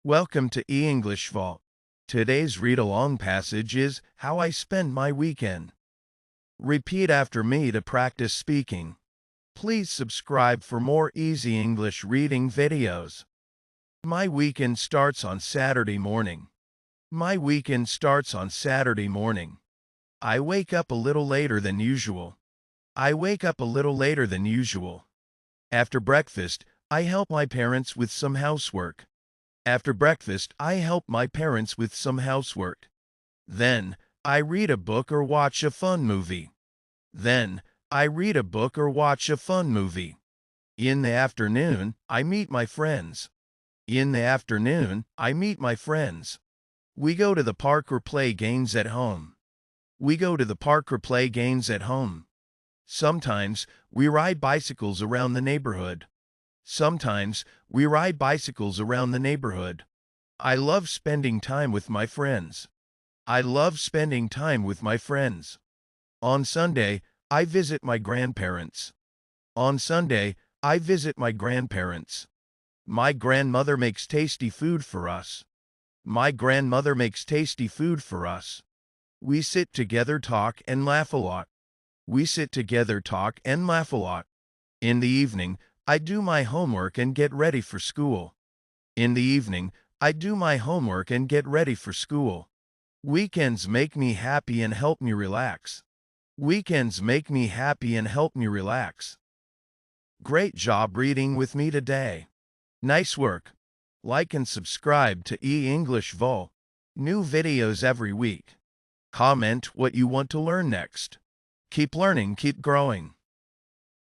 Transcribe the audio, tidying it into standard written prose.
Welcome to Eenglish Vault. Today's read-along passage is How I Spend My Weekend. Repeat after me to practice speaking. Please subscribe for more easy English reading videos. My weekend starts on Saturday morning. My weekend starts on Saturday morning. I wake up a little later than usual. I wake up a little later than usual. After breakfast, I help my parents with some housework. After breakfast, I help my parents with some housework. Then, I read a book or watch a fun movie. Then, I read a book or watch a fun movie. In the afternoon, I meet my friends. In the afternoon, I meet my friends. We go to the park or play games at home. We go to the park or play games at home. Sometimes, we ride bicycles around the neighborhood. Sometimes, we ride bicycles around the neighborhood. I love spending time with my friends. I love spending time with my friends. On Sunday, I visit my grandparents. On Sunday, I visit my grandparents. My grandmother makes tasty food for us. My grandmother makes tasty food for us. We sit together, talk, and laugh a lot. We sit together, talk, and laugh a lot. In the evening, I do my homework and get ready for school. In the evening, I do my homework and get ready for school. Weekends make me happy and help me relax. Weekends make me happy and help me relax. Great job reading with me today. Nice work. Like and subscribe to English Vault. New videos every week. Comment what you want to learn next. Keep learning, keep growing.